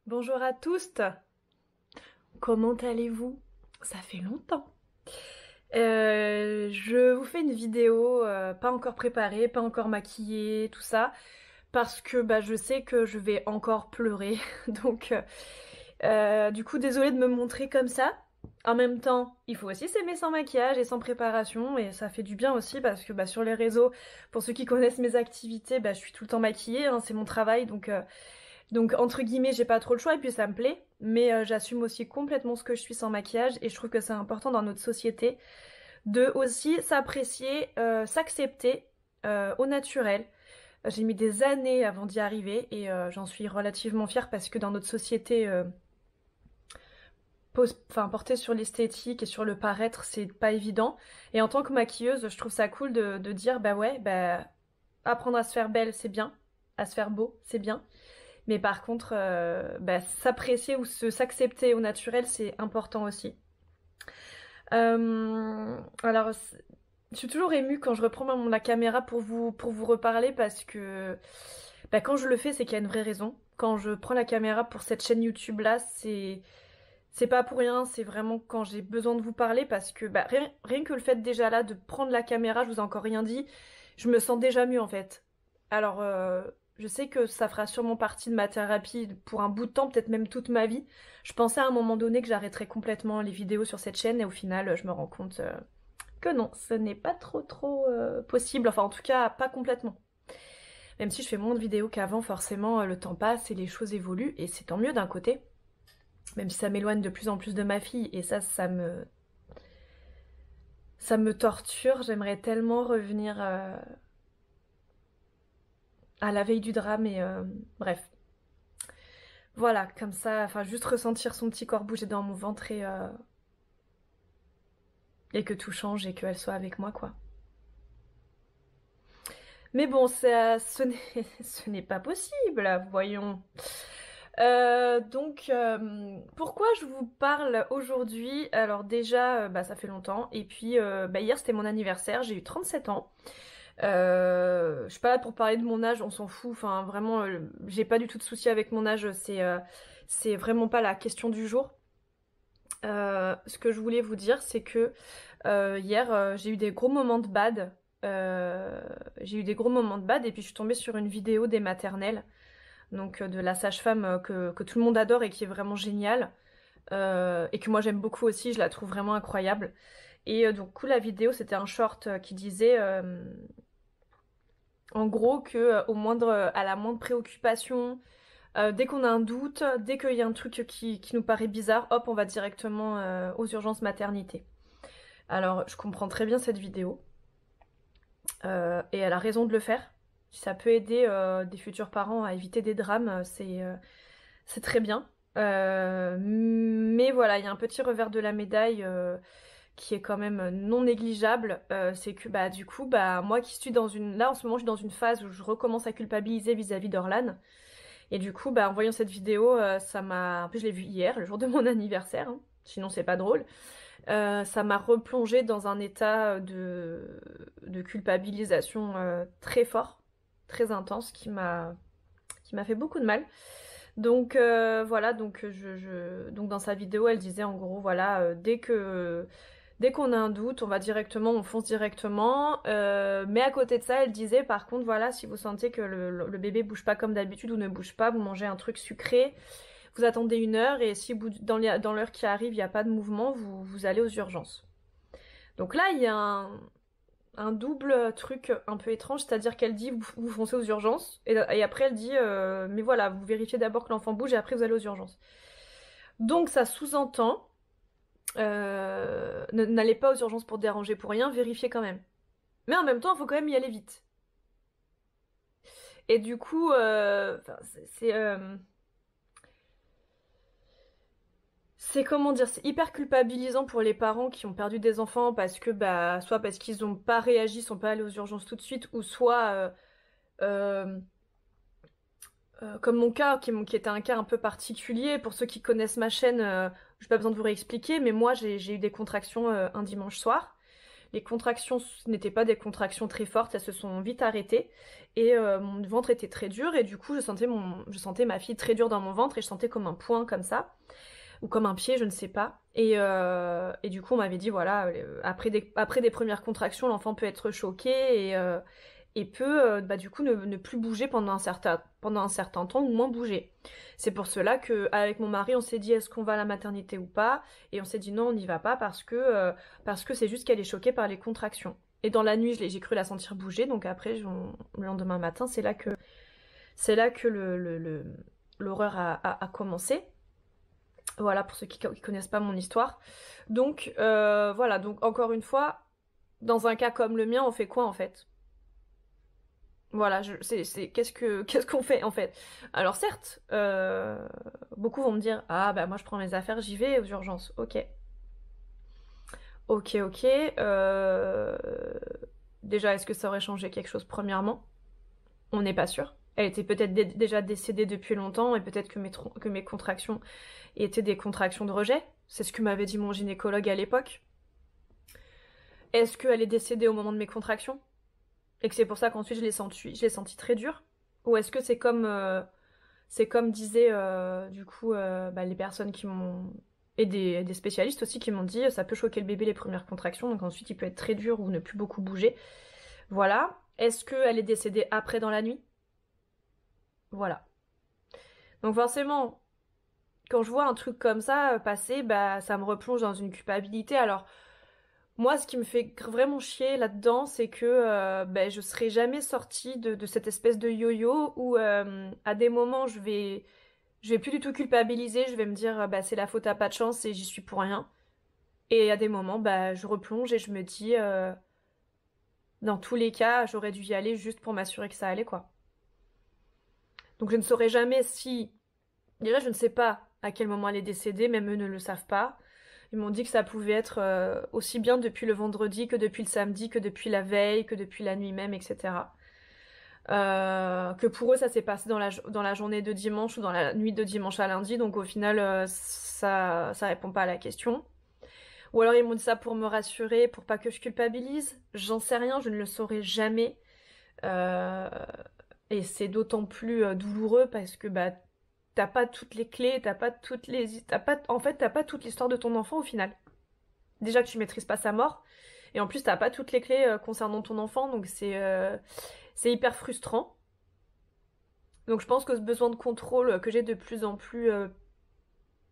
Bonjour à tous, comment allez-vous? Ça fait longtemps. Je vous fais une vidéo pas encore préparée, pas encore maquillée, tout ça, parce que je sais que je vais encore pleurer. Donc du coup désolée de me montrer comme ça. En même temps, il faut aussi s'aimer sans maquillage et sans préparation, et ça fait du bien aussi parce que sur les réseaux, pour ceux qui connaissent mes activités, je suis tout le temps maquillée, hein, c'est mon travail, donc entre guillemets, j'ai pas trop le choix et puis ça me plaît, mais j'assume aussi complètement ce que je suis sans maquillage et je trouve que c'est important dans notre société de aussi s'apprécier, s'accepter au naturel. J'ai mis des années avant d'y arriver et j'en suis relativement fière parce que dans notre société, porter sur l'esthétique et sur le paraître, c'est pas évident. Et en tant que maquilleuse, je trouve ça cool de dire bah ouais, apprendre à se faire belle, c'est bien, à se faire beau, c'est bien. Mais par contre, s'apprécier ou s'accepter au naturel, c'est important aussi. Alors, je suis toujours émue quand je reprends la caméra pour vous reparler parce que quand je le fais, c'est qu'il y a une vraie raison. Quand je prends la caméra pour cette chaîne YouTube là, c'est pas pour rien, c'est vraiment quand j'ai besoin de vous parler parce que rien que le fait déjà là de prendre la caméra, je vous ai encore rien dit, je me sens déjà mieux en fait. Alors je sais que ça fera sûrement partie de ma thérapie pour un bout de temps, peut-être même toute ma vie. Je pensais à un moment donné que j'arrêterais complètement les vidéos sur cette chaîne et au final je me rends compte que non, ce n'est pas trop possible, enfin en tout cas pas complètement. Même si je fais moins de vidéos qu'avant, forcément le temps passe et les choses évoluent et c'est tant mieux d'un côté. Même si ça m'éloigne de plus en plus de ma fille, et ça me torture, j'aimerais tellement revenir à la veille du drame et bref. Voilà, comme ça, enfin juste ressentir son petit corps bouger dans mon ventre et que tout change et qu'elle soit avec moi, quoi. Mais bon, ce n'est pas possible, voyons. Donc, pourquoi je vous parle aujourd'hui? Alors déjà, ça fait longtemps. Et puis, hier, c'était mon anniversaire. J'ai eu 37 ans. Je suis pas là pour parler de mon âge, on s'en fout. Enfin, vraiment, j'ai pas du tout de souci avec mon âge. C'est vraiment pas la question du jour. Ce que je voulais vous dire, c'est que hier, j'ai eu des gros moments de bad. J'ai eu des gros moments de bad et puis je suis tombée sur une vidéo des maternelles, donc de la sage-femme que tout le monde adore et qui est vraiment géniale, et que moi j'aime beaucoup aussi, je la trouve vraiment incroyable. Et du coup la vidéo c'était un short qui disait en gros que à la moindre préoccupation, dès qu'on a un doute, dès qu'il y a un truc qui nous paraît bizarre, hop on va directement aux urgences maternité. Alors je comprends très bien cette vidéo, et elle a raison de le faire. Si ça peut aider des futurs parents à éviter des drames, c'est très bien. Mais voilà, il y a un petit revers de la médaille qui est quand même non négligeable. C'est que du coup, moi qui suis dans une... Là en ce moment, je suis dans une phase où je recommence à culpabiliser vis-à-vis d'Orlan. Et du coup, en voyant cette vidéo, ça m'a... En plus, je l'ai vue hier, le jour de mon anniversaire, hein. Sinon c'est pas drôle. Ça m'a replongé dans un état de culpabilisation très fort, très intense, qui m'a fait beaucoup de mal. Donc voilà, donc dans sa vidéo, elle disait en gros, voilà, dès qu'on a un doute, on fonce directement. Mais à côté de ça, elle disait par contre, voilà, si vous sentez que le bébé bouge pas comme d'habitude ou ne bouge pas, vous mangez un truc sucré, vous attendez 1 heure et si dans l'heure qui arrive, il n'y a pas de mouvement, vous allez aux urgences. Donc là, il y a un double truc un peu étrange, c'est-à-dire qu'elle dit vous foncez aux urgences, et après elle dit mais voilà, vous vérifiez d'abord que l'enfant bouge et après vous allez aux urgences. Donc ça sous-entend n'allez pas aux urgences pour déranger pour rien, vérifiez quand même. Mais en même temps, il faut quand même y aller vite. Et du coup, c'est comment dire, c'est hyper culpabilisant pour les parents qui ont perdu des enfants parce que soit parce qu'ils ont pas réagi, sont pas allés aux urgences tout de suite, ou soit euh, comme mon cas, qui était un cas un peu particulier. Pour ceux qui connaissent ma chaîne, j'ai pas besoin de vous réexpliquer, mais moi j'ai eu des contractions un dimanche soir. Les contractions n'étaient pas des contractions très fortes, elles se sont vite arrêtées et mon ventre était très dur et du coup je sentais ma fille très dure dans mon ventre et je sentais comme un poing comme ça ou comme un pied, je ne sais pas. Et du coup on m'avait dit voilà, après des premières contractions l'enfant peut être choqué et peut bah, du coup ne plus bouger pendant un certain temps ou moins bouger. C'est pour cela que avec mon mari on s'est dit est-ce qu'on va à la maternité ou pas, et on s'est dit non on n'y va pas parce que c'est juste qu'elle est choquée par les contractions. Et dans la nuit j'ai cru la sentir bouger, donc après le lendemain matin c'est là que l'horreur a commencé. Voilà pour ceux qui connaissent pas mon histoire. Donc voilà, donc encore une fois, dans un cas comme le mien on fait quoi en fait? Voilà, qu'est-ce qu'on fait en fait? Alors certes, beaucoup vont me dire ah bah moi je prends mes affaires, j'y vais aux urgences. Ok, ok, ok. Déjà, est-ce que ça aurait changé quelque chose? Premièrement, on n'est pas sûr. Elle était peut-être déjà décédée depuis longtemps et peut-être que mes contractions étaient des contractions de rejet. C'est ce que m'avait dit mon gynécologue à l'époque. Est-ce qu'elle est décédée au moment de mes contractions? Et que c'est pour ça qu'ensuite je l'ai senti très dure? Ou est-ce que c'est comme disaient du coup bah, les personnes qui m'ont... Et des spécialistes aussi qui m'ont dit ça peut choquer le bébé les premières contractions, donc ensuite il peut être très dur ou ne plus beaucoup bouger. Voilà. Est-ce qu'elle est décédée après dans la nuit? Voilà. Donc forcément, quand je vois un truc comme ça passer, bah ça me replonge dans une culpabilité. Alors moi, ce qui me fait vraiment chier là-dedans, c'est que ben, je serai jamais sortie de cette espèce de yo-yo où à des moments je vais plus du tout culpabiliser, je vais me dire bah c'est la faute à pas de chance et j'y suis pour rien. Et à des moments, bah je replonge et je me dis dans tous les cas, j'aurais dû y aller juste pour m'assurer que ça allait quoi. Donc je ne saurais jamais si... Déjà, je ne sais pas à quel moment elle est décédée, même eux ne le savent pas. Ils m'ont dit que ça pouvait être aussi bien depuis le vendredi que depuis le samedi, que depuis la veille, que depuis la nuit même, etc. Que pour eux, ça s'est passé dans la journée de dimanche ou dans la nuit de dimanche à lundi, donc au final, ça répond pas à la question. Ou alors ils m'ont dit ça pour me rassurer, pour pas que je culpabilise. J'en sais rien, je ne le saurai jamais. Euh, et c'est d'autant plus douloureux parce que bah t'as pas toutes les clés, t'as pas toute l'histoire de ton enfant au final. Déjà que tu maîtrises pas sa mort, et en plus t'as pas toutes les clés concernant ton enfant, donc c'est hyper frustrant. Donc je pense que ce besoin de contrôle que j'ai de plus en plus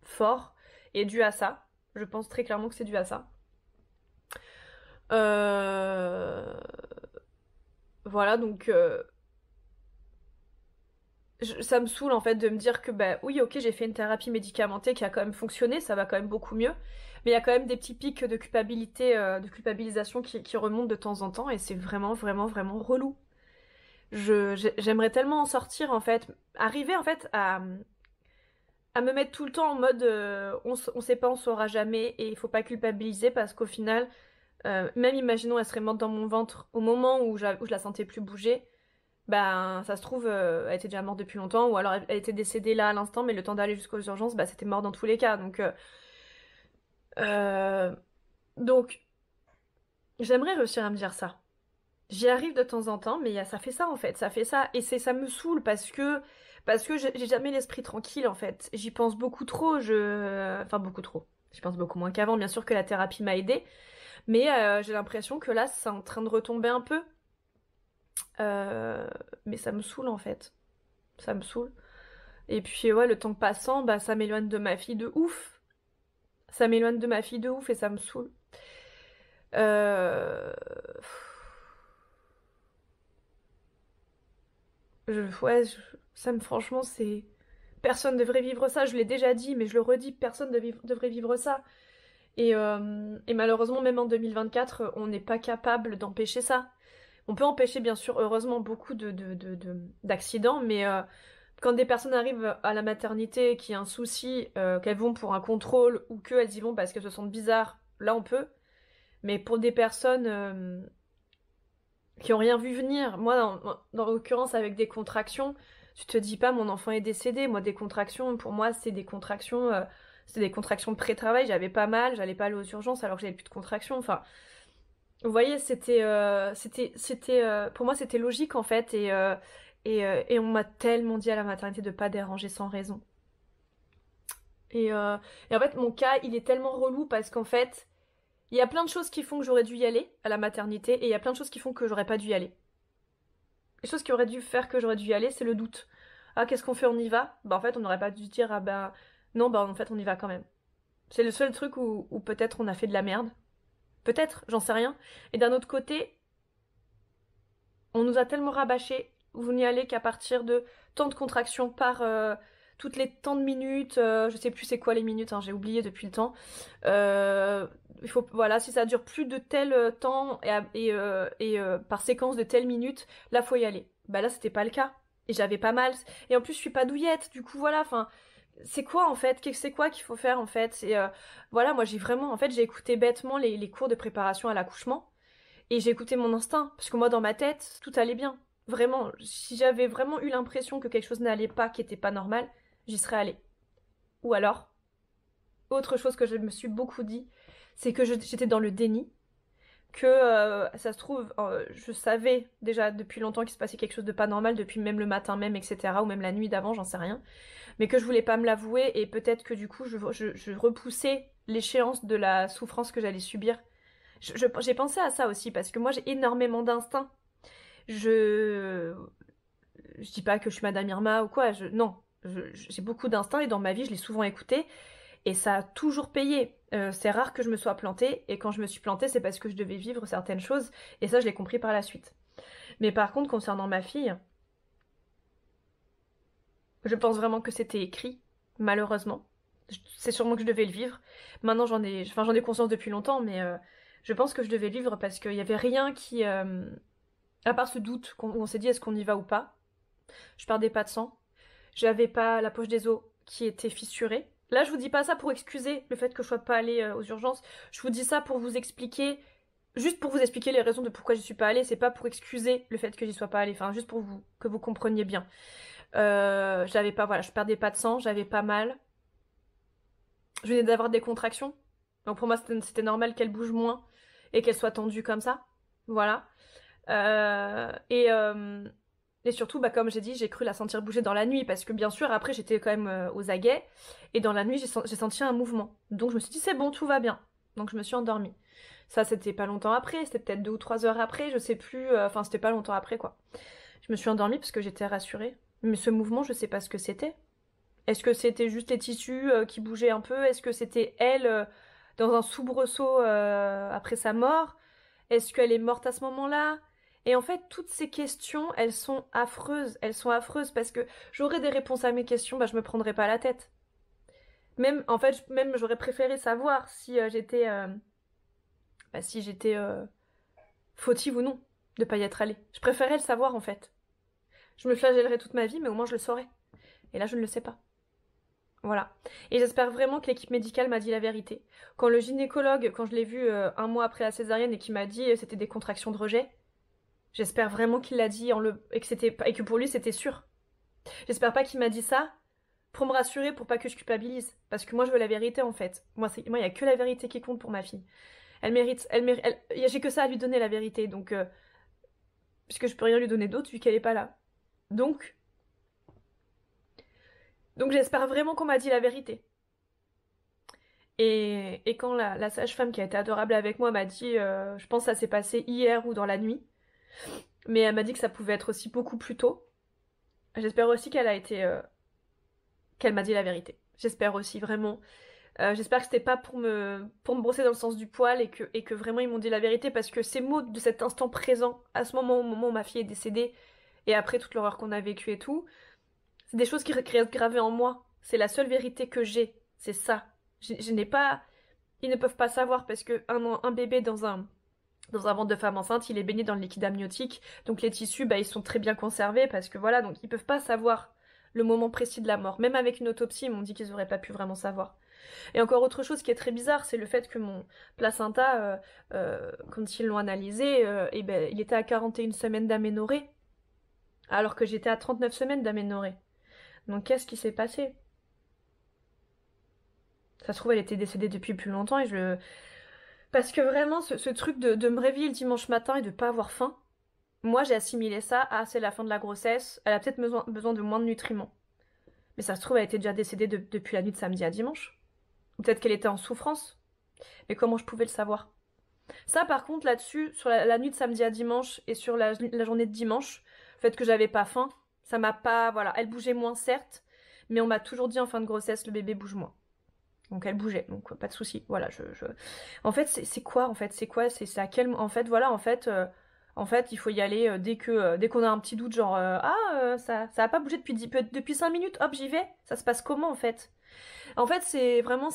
fort est dû à ça. Je pense très clairement que c'est dû à ça. Voilà, donc ça me saoule en fait de me dire que bah oui ok j'ai fait une thérapie médicamentée qui a quand même fonctionné, ça va quand même beaucoup mieux, mais il y a quand même des petits pics de culpabilité, de culpabilisation qui remontent de temps en temps et c'est vraiment vraiment vraiment relou. J'aimerais tellement en sortir en fait, arriver en fait à me mettre tout le temps en mode on sait pas, on saura jamais et il faut pas culpabiliser parce qu'au final, même imaginons elle serait morte dans mon ventre au moment où je la sentais plus bouger, ben ça se trouve elle était déjà morte depuis longtemps ou alors elle était décédée là à l'instant mais le temps d'aller jusqu'aux urgences bah c'était mort dans tous les cas euh, donc j'aimerais réussir à me dire ça. J'y arrive de temps en temps mais ça fait ça en fait, ça fait ça et ça me saoule parce que j'ai jamais l'esprit tranquille en fait. J'y pense beaucoup trop, enfin beaucoup trop. J'y pense beaucoup moins qu'avant, bien sûr que la thérapie m'a aidée, mais j'ai l'impression que là c'est en train de retomber un peu. Mais ça me saoule en fait. Ça me saoule. Et puis ouais, le temps passant, bah ça m'éloigne de ma fille de ouf. Ça m'éloigne de ma fille de ouf et ça me saoule. Euh... Ouais, franchement, c'est... Personne devrait vivre ça, je l'ai déjà dit, mais je le redis, personne devrait vivre ça. Et malheureusement, même en 2024, on n'est pas capable d'empêcher ça. On peut empêcher, bien sûr, heureusement, beaucoup d'accidents, mais quand des personnes arrivent à la maternité, qu'il y a un souci, qu'elles vont pour un contrôle ou qu'elles y vont parce qu'elles se sentent bizarres, là on peut. Mais pour des personnes qui ont rien vu venir, moi, dans l'occurrence avec des contractions, tu te dis pas mon enfant est décédé. Moi, des contractions, pour moi, c'est des contractions de pré-travail. J'avais pas mal, j'allais pas aller aux urgences alors que j'avais plus de contractions. Enfin, Vous voyez, pour moi, c'était logique en fait, et on m'a tellement dit à la maternité de pas déranger sans raison. Et, euh, et en fait, mon cas, il est tellement relou parce qu'en fait, il y a plein de choses qui font que j'aurais dû y aller à la maternité, et il y a plein de choses qui font que j'aurais pas dû y aller. Les choses qui auraient dû faire que j'aurais dû y aller, c'est le doute. Ah, qu'est-ce qu'on fait, on y va? Bah en fait, on n'aurait pas dû dire, ah ben non, bah en fait, on y va quand même. C'est le seul truc où peut-être on a fait de la merde. Peut-être, j'en sais rien. Et d'un autre côté, on nous a tellement rabâché, vous n'y allez qu'à partir de tant de contractions par toutes les tant de minutes, je sais plus c'est quoi les minutes, hein, j'ai oublié depuis le temps. Il faut, voilà, si ça dure plus de tel temps par séquence de telle minute, là faut y aller. Bah là c'était pas le cas. Et j'avais pas mal. Et en plus je suis pas douillette, du coup voilà, enfin. C'est quoi en fait? C'est quoi qu'il faut faire en fait? Et voilà, moi j'ai vraiment, en fait, j'ai écouté bêtement les cours de préparation à l'accouchement. Et j'ai écouté mon instinct, parce que moi dans ma tête, tout allait bien. Vraiment, si j'avais vraiment eu l'impression que quelque chose n'allait pas, qui était pas normal, j'y serais allée. Ou alors, autre chose que je me suis beaucoup dit, c'est que j'étais dans le déni, que ça se trouve, je savais déjà depuis longtemps qu'il se passait quelque chose de pas normal, depuis même le matin même, etc., ou même la nuit d'avant, j'en sais rien, mais que je voulais pas me l'avouer, et peut-être que du coup, je repoussais l'échéance de la souffrance que j'allais subir. J'ai pensé à ça aussi, parce que moi j'ai énormément d'instinct. Je je dis pas que je suis Madame Irma ou quoi, non, j'ai beaucoup d'instinct et dans ma vie je l'ai souvent écouté et ça a toujours payé. C'est rare que je me sois plantée et quand je me suis plantée c'est parce que je devais vivre certaines choses et ça je l'ai compris par la suite. Mais par contre concernant ma fille, je pense vraiment que c'était écrit, malheureusement. C'est sûrement que je devais le vivre. Maintenant j'en ai conscience depuis longtemps, mais je pense que je devais le vivre parce qu'il y avait rien qui, à part ce doute où on s'est dit est-ce qu'on y va ou pas. Je perdais pas de sang. J'avais pas la poche des os qui était fissurée. Là, je vous dis pas ça pour excuser le fait que je sois pas allée aux urgences. Je vous dis ça pour vous expliquer, juste pour vous expliquer les raisons de pourquoi j'y suis pas allée. C'est pas pour excuser le fait que j'y sois pas allée. Enfin, juste pour vous que vous compreniez bien. J'avais pas, voilà, je perdais pas de sang, j'avais pas mal. Je venais d'avoir des contractions, donc pour moi c'était normal qu'elle bouge moins et qu'elle soit tendue comme ça. Voilà. Euh, et, euh, et surtout, bah, comme j'ai dit, j'ai cru la sentir bouger dans la nuit parce que bien sûr, après, j'étais quand même aux aguets et dans la nuit, j'ai senti un mouvement. Donc je me suis dit, c'est bon, tout va bien. Donc je me suis endormie. Ça, c'était pas longtemps après, c'était peut-être 2 ou 3 heures après, je sais plus. Enfin, c'était pas longtemps après, quoi. Je me suis endormie parce que j'étais rassurée. Mais ce mouvement, je sais pas ce que c'était. Est-ce que c'était juste les tissus qui bougeaient un peu? Est-ce que c'était elle dans un soubresaut après sa mort? Est-ce qu'elle est morte à ce moment-là? Et en fait, toutes ces questions, elles sont affreuses. Elles sont affreuses parce que j'aurais des réponses à mes questions, bah je me prendrais pas la tête. Même, en fait, même j'aurais préféré savoir si si j'étais fautive ou non de pas y être allée. Je préférais le savoir en fait. Je me flagellerais toute ma vie, mais au moins je le saurais. Et là, je ne le sais pas. Voilà. Et j'espère vraiment que l'équipe médicale m'a dit la vérité. Quand le gynécologue, quand je l'ai vu un mois après la césarienne et qui m'a dit c'était des contractions de rejet, j'espère vraiment qu'il l'a dit et que pour lui c'était sûr. J'espère pas qu'il m'a dit ça pour me rassurer, pour pas que je culpabilise. Parce que moi je veux la vérité en fait. Moi il y a que la vérité qui compte pour ma fille. J'ai que ça à lui donner la vérité, donc puisque je peux rien lui donner d'autre vu qu'elle est pas là. Donc, donc j'espère vraiment qu'on m'a dit la vérité. Et quand la sage-femme qui a été adorable avec moi m'a dit, je pense que ça s'est passé hier ou dans la nuit, mais elle m'a dit que ça pouvait être aussi beaucoup plus tôt. J'espère aussi qu'elle m'a dit la vérité. J'espère aussi vraiment. J'espère que c'était pas pour me brosser dans le sens du poil et que vraiment ils m'ont dit la vérité parce que ces mots de cet instant présent, à ce moment, au moment où ma fille est décédée et après toute l'horreur qu'on a vécue et tout, c'est des choses qui restent gravées en moi. C'est la seule vérité que j'ai. C'est ça. Je n'ai pas. Ils ne peuvent pas savoir parce que un bébé dans un ventre de femme enceinte, il est baigné dans le liquide amniotique. Donc les tissus, bah, ils sont très bien conservés parce que voilà, donc ils peuvent pas savoir le moment précis de la mort. Même avec une autopsie, ils m'ont dit qu'ils auraient pas pu vraiment savoir. Et encore autre chose qui est très bizarre, c'est le fait que mon placenta, quand ils l'ont analysé, eh ben, il était à 41 semaines d'aménorrhée, alors que j'étais à 39 semaines d'aménorrhée. Donc qu'est-ce qui s'est passé? Ça se trouve, elle était décédée depuis plus longtemps et Parce que vraiment, ce truc de me réveiller le dimanche matin et de pas avoir faim, moi j'ai assimilé ça à c'est la fin de la grossesse, elle a peut-être besoin de moins de nutriments. Mais ça se trouve, elle était déjà décédée depuis la nuit de samedi à dimanche. Ou peut-être qu'elle était en souffrance. Mais comment je pouvais le savoir? Ça, par contre, là-dessus, sur la nuit de samedi à dimanche et sur la journée de dimanche, le fait que j'avais pas faim, ça m'a pas. Voilà, elle bougeait moins, certes, mais on m'a toujours dit en fin de grossesse, le bébé bouge moins. Donc elle bougeait, donc pas de souci. Voilà, En fait, c'est quoi, en fait? C'est quoi? C'est à quel. En fait, voilà, en fait, il faut y aller dès qu'on a un petit doute, genre ça a pas bougé depuis 5 minutes, hop, j'y vais. Ça se passe comment, en fait? En fait, c'est vraiment,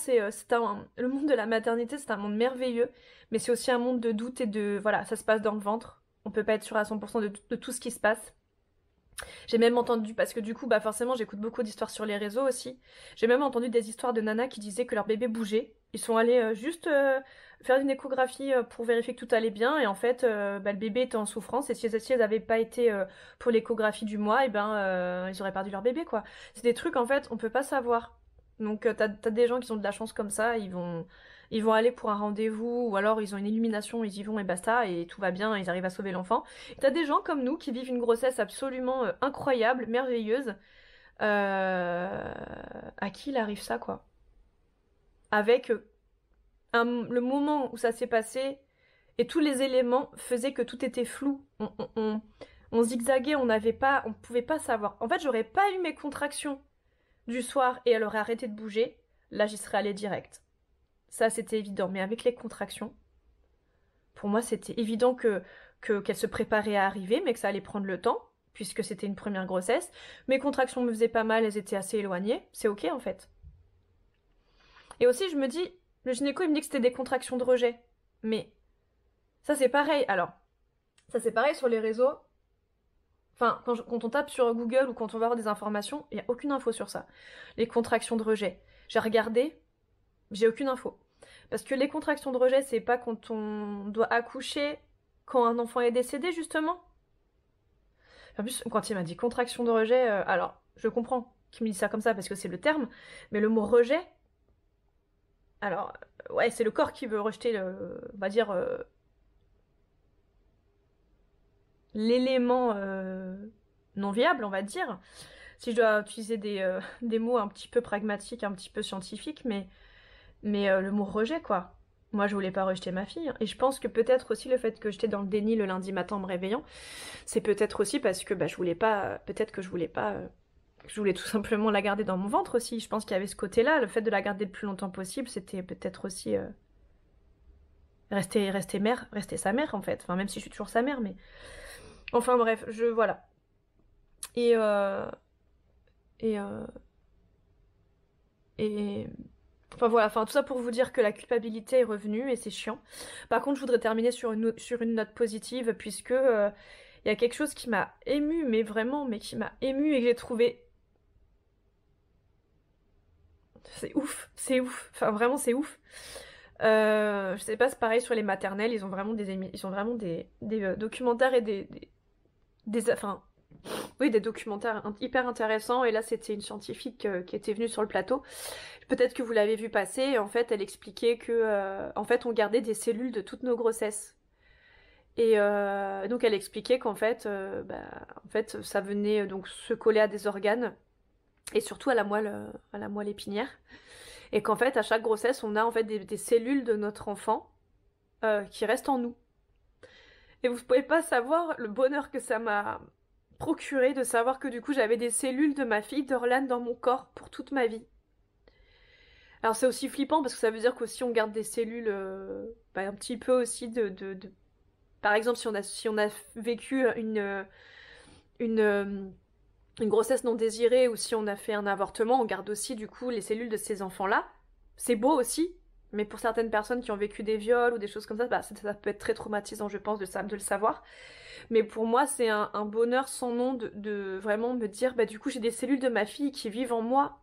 le monde de la maternité, c'est un monde merveilleux, mais c'est aussi un monde de doute et voilà, ça se passe dans le ventre. On peut pas être sûr à 100% de tout ce qui se passe. J'ai même entendu, parce que du coup, bah forcément, j'écoute beaucoup d'histoires sur les réseaux aussi. J'ai même entendu des histoires de nanas qui disaient que leur bébé bougeait. Ils sont allés juste faire une échographie pour vérifier que tout allait bien, et en fait, bah, le bébé était en souffrance, et si elles n'avaient pas été pour l'échographie du mois, et ben ils auraient perdu leur bébé, quoi. C'est des trucs, en fait, on peut pas savoir. Donc t'as des gens qui ont de la chance comme ça, ils vont aller pour un rendez-vous, ou alors ils ont une illumination, ils y vont et basta, et tout va bien, ils arrivent à sauver l'enfant. T'as des gens comme nous qui vivent une grossesse absolument incroyable, merveilleuse, à qui il arrive ça, quoi. Avec le moment où ça s'est passé, et tous les éléments faisaient que tout était flou. On zigzaguait, on pouvait pas savoir. En fait, j'aurais pas eu mes contractions du soir et elle aurait arrêté de bouger, là j'y serais allée direct. Ça c'était évident, mais avec les contractions, pour moi c'était évident qu'elle se préparait à arriver, mais que ça allait prendre le temps, puisque c'était une première grossesse. Mes contractions me faisaient pas mal, elles étaient assez éloignées, c'est ok en fait. Et aussi je me dis, le gynéco il me dit que c'était des contractions de rejet, mais ça c'est pareil, alors, ça c'est pareil sur les réseaux. Enfin, quand on tape sur Google ou quand on va avoir des informations, il n'y a aucune info sur ça. Les contractions de rejet. J'ai regardé, j'ai aucune info. Parce que les contractions de rejet, c'est pas quand on doit accoucher, quand un enfant est décédé, justement. En plus, quand il m'a dit contraction de rejet, alors, je comprends qu'il me dise ça comme ça parce que c'est le terme, mais le mot rejet, alors, ouais, c'est le corps qui veut rejeter, on va dire, l'élément non viable, on va dire. Si je dois utiliser des mots un petit peu pragmatiques, un petit peu scientifiques, mais le mot rejet, quoi. Moi, je voulais pas rejeter ma fille. Et je pense que peut-être aussi le fait que j'étais dans le déni le lundi matin en me réveillant, c'est peut-être aussi parce que bah, je voulais pas, peut-être que je voulais pas, je voulais tout simplement la garder dans mon ventre aussi. Je pense qu'il y avait ce côté-là, le fait de la garder le plus longtemps possible, c'était peut-être aussi rester mère, rester sa mère en fait. Enfin, même si je suis toujours sa mère, mais enfin bref, voilà. Et et euh, et enfin voilà, enfin tout ça pour vous dire que la culpabilité est revenue et c'est chiant. Par contre, je voudrais terminer sur une note positive puisque il y a quelque chose qui m'a émue, mais vraiment, mais qui m'a émue et que j'ai trouvé. C'est ouf, c'est ouf. Enfin vraiment, c'est ouf. Je sais pas, c'est pareil sur les maternelles, ils ont vraiment des documentaires et enfin, oui, des documentaires hyper intéressants. Et là, c'était une scientifique qui était venue sur le plateau. Peut-être que vous l'avez vu passer. En fait, elle expliquait que, en fait, on gardait des cellules de toutes nos grossesses. Et donc, elle expliquait qu'en fait, en fait, ça venait donc se coller à des organes et surtout à la moelle épinière. Et qu'en fait, à chaque grossesse, on a en fait des cellules de notre enfant qui restent en nous. Et vous pouvez pas savoir le bonheur que ça m'a procuré de savoir que du coup j'avais des cellules de ma fille d'Orlan dans mon corps pour toute ma vie. Alors c'est aussi flippant parce que ça veut dire qu'aussi on garde des cellules un petit peu aussi Par exemple si on a vécu une grossesse non désirée ou si on a fait un avortement, on garde aussi du coup les cellules de ces enfants-là. C'est beau aussi, mais pour certaines personnes qui ont vécu des viols ou des choses comme ça, ça peut être très traumatisant, je pense, de le savoir. Mais pour moi, c'est un bonheur sans nom de vraiment me dire, du coup, j'ai des cellules de ma fille qui vivent en moi.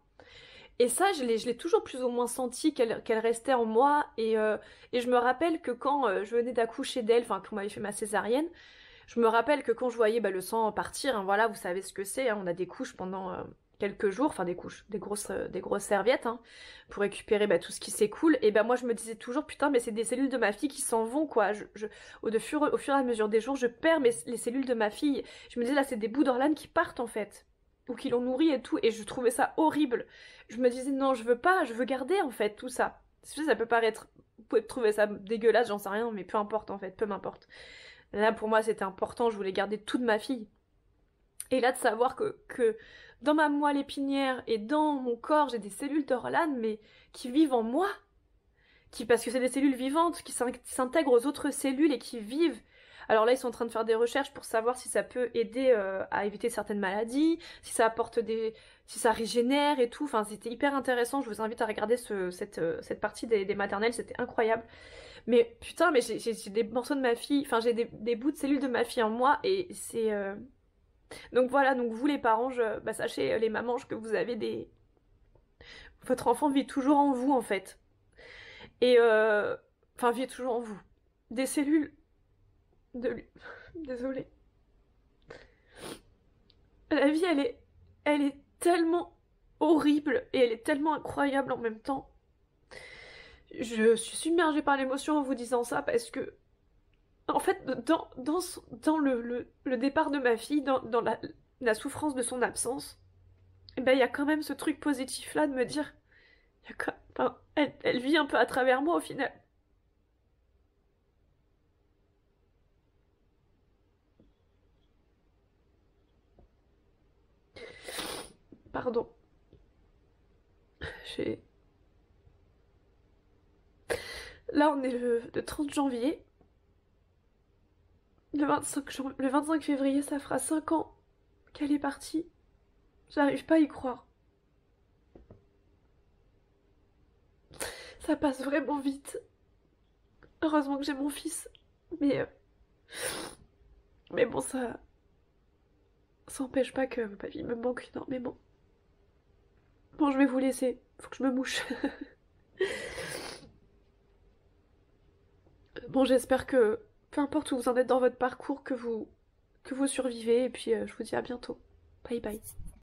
Et ça, je l'ai toujours plus ou moins senti qu'elle restait en moi. Et je me rappelle que quand je venais d'accoucher d'elle, enfin, qu'on m'avait fait ma césarienne, je me rappelle que quand je voyais le sang partir, hein, voilà, vous savez ce que c'est, hein, on a des couches pendant quelques jours, enfin des grosses serviettes, hein, pour récupérer bah, tout ce qui s'écoule, et ben moi je me disais toujours, putain, mais c'est des cellules de ma fille qui s'en vont, quoi. Au fur et à mesure des jours, je perds les cellules de ma fille. Je me disais, là, c'est des bouts d'organes qui partent, en fait, ou qui l'ont nourri et tout, et je trouvais ça horrible. Je me disais, non, je veux pas, je veux garder, en fait, tout ça. Ça peut paraître, vous pouvez trouver ça dégueulasse, j'en sais rien, mais peu importe, en fait, peu m'importe. Là, pour moi, c'était important, je voulais garder toute ma fille. Et là, de savoir que dans ma moelle épinière et dans mon corps, j'ai des cellules d'Orlan, mais qui vivent en moi, parce que c'est des cellules vivantes, qui s'intègrent aux autres cellules et qui vivent. Alors là, ils sont en train de faire des recherches pour savoir si ça peut aider à éviter certaines maladies, si ça apporte si ça régénère et tout. Enfin, c'était hyper intéressant. Je vous invite à regarder cette partie des maternelles, c'était incroyable. Mais putain, mais j'ai des morceaux de ma fille, enfin j'ai des bouts de cellules de ma fille en moi et c'est... Donc voilà, donc vous les parents, bah, sachez les mamans que vous avez des... Votre enfant vit toujours en vous en fait. Et enfin vit toujours en vous. Des cellules de lui. Désolée. La vie elle est tellement horrible et elle est tellement incroyable en même temps. Je suis submergée par l'émotion en vous disant ça parce que en fait, dans le départ de ma fille, dans la souffrance de son absence, eh ben, il y a quand même ce truc positif-là de me dire, enfin, elle vit un peu à travers moi au final. Pardon. J'ai... Là, on est le 30 janvier. Le 25 février, ça fera 5 ans qu'elle est partie. J'arrive pas à y croire. Ça passe vraiment vite. Heureusement que j'ai mon fils. Mais, euh, mais bon, ça empêche pas que ma vie me manque énormément. Bon, je vais vous laisser. Faut que je me mouche. Bon, j'espère que, peu importe où vous en êtes dans votre parcours, que vous survivez. Et puis, je vous dis à bientôt. Bye bye.